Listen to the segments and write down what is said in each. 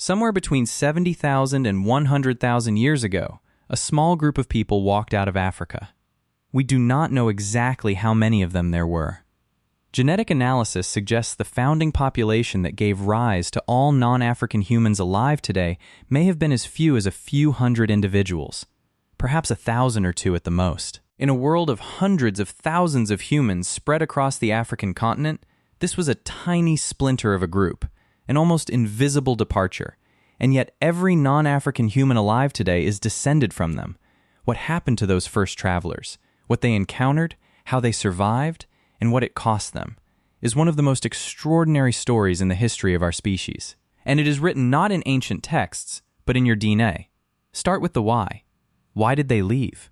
Somewhere between 70,000 and 100,000 years ago, a small group of people walked out of Africa. We do not know exactly how many of them there were. Genetic analysis suggests the founding population that gave rise to all non-African humans alive today may have been as few as a few hundred individuals, perhaps 1,000 or two at the most. In a world of hundreds of thousands of humans spread across the African continent, this was a tiny splinter of a group, an almost invisible departure, and yet every non-African human alive today is descended from them. What happened to those first travelers, what they encountered, how they survived, and what it cost them, is one of the most extraordinary stories in the history of our species. And it is written not in ancient texts, but in your DNA. Start with the why. Why did they leave?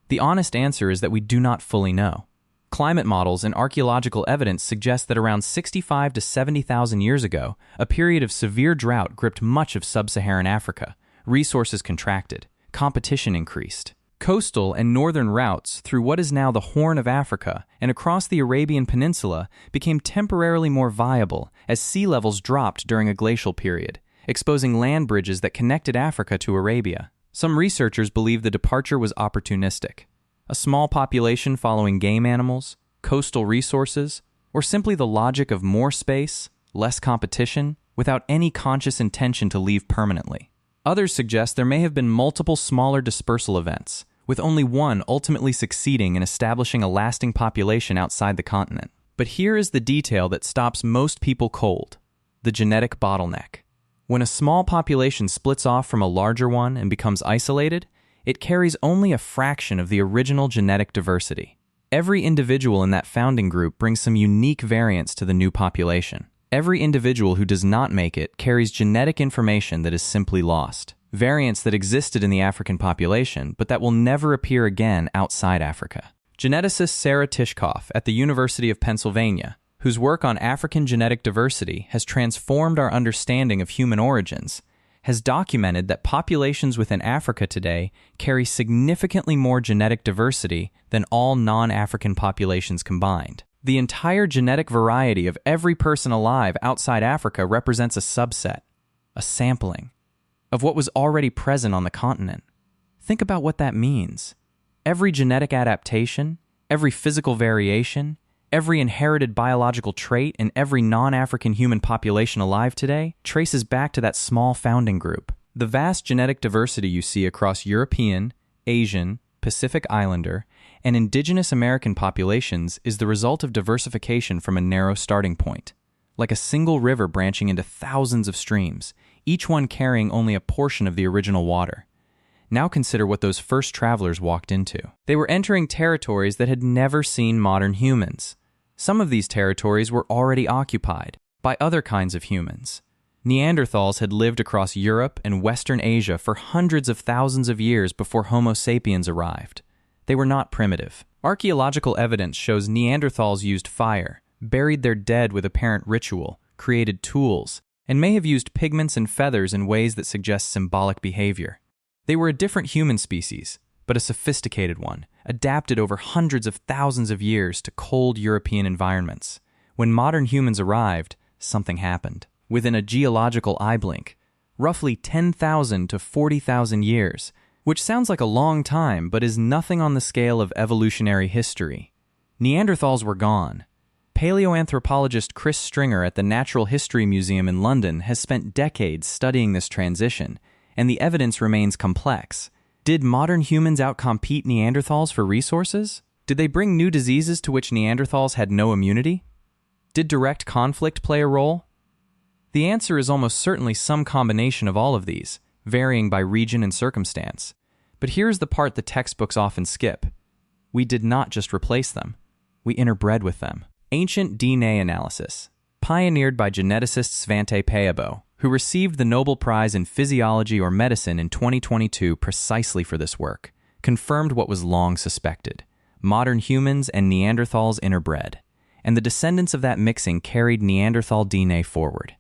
The honest answer is that we do not fully know. Climate models and archaeological evidence suggest that around 65 to 70,000 years ago, a period of severe drought gripped much of sub-Saharan Africa. Resources contracted. Competition increased. Coastal and northern routes through what is now the Horn of Africa and across the Arabian Peninsula became temporarily more viable as sea levels dropped during a glacial period, exposing land bridges that connected Africa to Arabia. Some researchers believe the departure was opportunistic. A small population following game animals, coastal resources, or simply the logic of more space, less competition, without any conscious intention to leave permanently. Others suggest there may have been multiple smaller dispersal events, with only one ultimately succeeding in establishing a lasting population outside the continent. But here is the detail that stops most people cold: the genetic bottleneck. When a small population splits off from a larger one and becomes isolated, it carries only a fraction of the original genetic diversity. Every individual in that founding group brings some unique variants to the new population. Every individual who does not make it carries genetic information that is simply lost. Variants that existed in the African population, but that will never appear again outside Africa. Geneticist Sarah Tishkoff at the University of Pennsylvania, whose work on African genetic diversity has transformed our understanding of human origins, has documented that populations within Africa today carry significantly more genetic diversity than all non-African populations combined. The entire genetic variety of every person alive outside Africa represents a subset, a sampling, of what was already present on the continent. Think about what that means. Every genetic adaptation, every physical variation, every inherited biological trait in every non-African human population alive today traces back to that small founding group. The vast genetic diversity you see across European, Asian, Pacific Islander, and Indigenous American populations is the result of diversification from a narrow starting point, like a single river branching into thousands of streams, each one carrying only a portion of the original water. Now consider what those first travelers walked into. They were entering territories that had never seen modern humans. Some of these territories were already occupied by other kinds of humans. Neanderthals had lived across Europe and Western Asia for hundreds of thousands of years before Homo sapiens arrived. They were not primitive. Archaeological evidence shows Neanderthals used fire, buried their dead with apparent ritual, created tools, and may have used pigments and feathers in ways that suggest symbolic behavior. They were a different human species, but a sophisticated one, adapted over hundreds of thousands of years to cold European environments. When modern humans arrived, something happened. Within a geological eye blink, roughly 10,000 to 40,000 years, which sounds like a long time but is nothing on the scale of evolutionary history. Neanderthals were gone. Paleoanthropologist Chris Stringer at the Natural History Museum in London has spent decades studying this transition, and the evidence remains complex. Did modern humans outcompete Neanderthals for resources? Did they bring new diseases to which Neanderthals had no immunity? Did direct conflict play a role? The answer is almost certainly some combination of all of these, varying by region and circumstance. But here's the part the textbooks often skip. We did not just replace them. We interbred with them. Ancient DNA analysis, pioneered by geneticist Svante Pääbo, who received the Nobel Prize in Physiology or Medicine in 2022 precisely for this work, confirmed what was long suspected. Modern humans and Neanderthals interbred, and the descendants of that mixing carried Neanderthal DNA forward.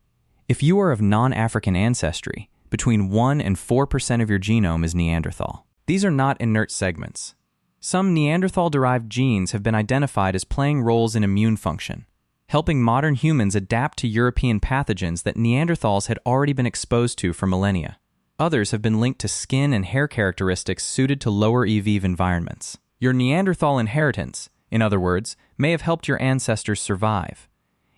If you are of non-African ancestry, between 1 and 4% of your genome is Neanderthal. These are not inert segments. Some Neanderthal-derived genes have been identified as playing roles in immune function, helping modern humans adapt to European pathogens that Neanderthals had already been exposed to for millennia. Others have been linked to skin and hair characteristics suited to lower EV environments. Your Neanderthal inheritance, in other words, may have helped your ancestors survive.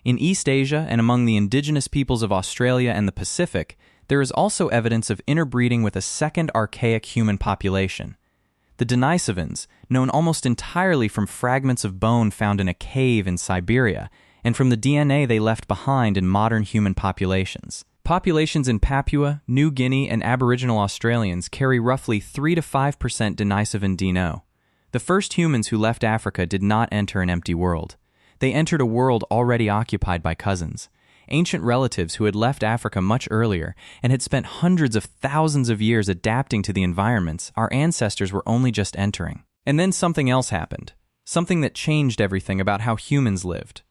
In East Asia and among the indigenous peoples of Australia and the Pacific, there is also evidence of interbreeding with a second archaic human population. The Denisovans, known almost entirely from fragments of bone found in a cave in Siberia, and from the DNA they left behind in modern human populations. Populations in Papua, New Guinea, and Aboriginal Australians carry roughly 3 to 5% Denisovan DNA. The first humans who left Africa did not enter an empty world. They entered a world already occupied by cousins, ancient relatives who had left Africa much earlier and had spent hundreds of thousands of years adapting to the environments our ancestors were only just entering. And then something else happened, something that changed everything about how humans lived.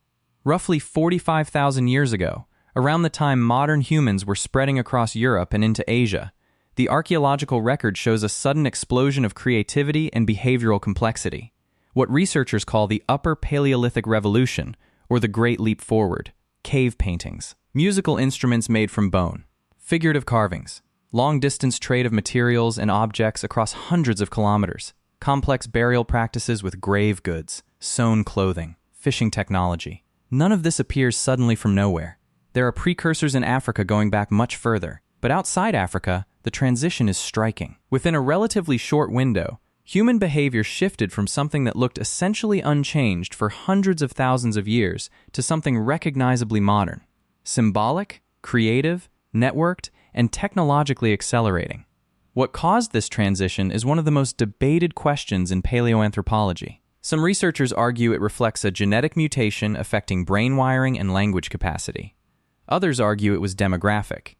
Roughly 45,000 years ago, around the time modern humans were spreading across Europe and into Asia, the archaeological record shows a sudden explosion of creativity and behavioral complexity, what researchers call the Upper Paleolithic Revolution, or the Great Leap Forward. Cave paintings, musical instruments made from bone, figurative carvings, long-distance trade of materials and objects across hundreds of kilometers, complex burial practices with grave goods, sewn clothing, fishing technology. None of this appears suddenly from nowhere. There are precursors in Africa going back much further, but outside Africa, the transition is striking. Within a relatively short window, human behavior shifted from something that looked essentially unchanged for hundreds of thousands of years to something recognizably modern, symbolic, creative, networked, and technologically accelerating. What caused this transition is one of the most debated questions in paleoanthropology. Some researchers argue it reflects a genetic mutation affecting brain wiring and language capacity. Others argue it was demographic,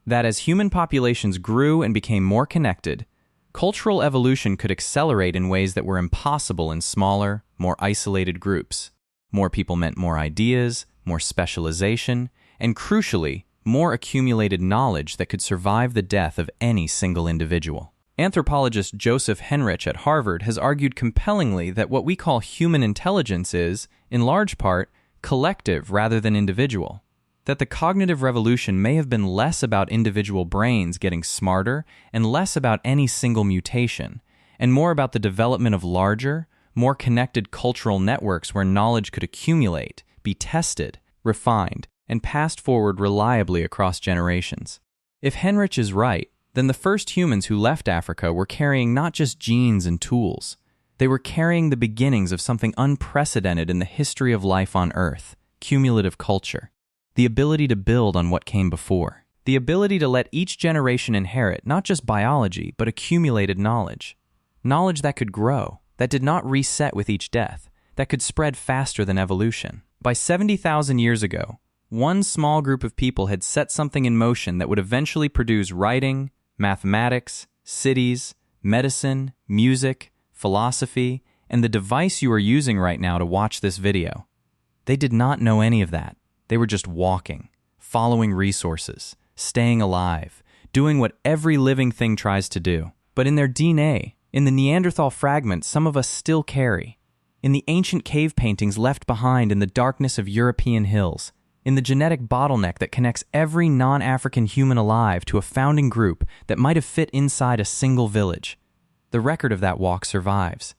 that as human populations grew and became more connected, cultural evolution could accelerate in ways that were impossible in smaller, more isolated groups. More people meant more ideas, more specialization, and crucially, more accumulated knowledge that could survive the death of any single individual. Anthropologist Joseph Henrich at Harvard has argued compellingly that what we call human intelligence is, in large part, collective rather than individual. That the cognitive revolution may have been less about individual brains getting smarter and less about any single mutation, and more about the development of larger, more connected cultural networks where knowledge could accumulate, be tested, refined, and passed forward reliably across generations. If Henrich is right, then the first humans who left Africa were carrying not just genes and tools. They were carrying the beginnings of something unprecedented in the history of life on Earth, cumulative culture. The ability to build on what came before. The ability to let each generation inherit not just biology, but accumulated knowledge. Knowledge that could grow, that did not reset with each death, that could spread faster than evolution. By 70,000 years ago, one small group of people had set something in motion that would eventually produce writing, mathematics, cities, medicine, music, philosophy, and the device you are using right now to watch this video. They did not know any of that. They were just walking, following resources, staying alive, doing what every living thing tries to do. But in their DNA, in the Neanderthal fragments some of us still carry, in the ancient cave paintings left behind in the darkness of European hills, in the genetic bottleneck that connects every non-African human alive to a founding group that might have fit inside a single village, the record of that walk survives.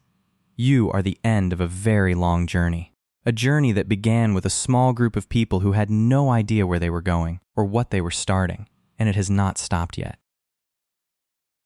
You are the end of a very long journey. A journey that began with a small group of people who had no idea where they were going or what they were starting, and it has not stopped yet.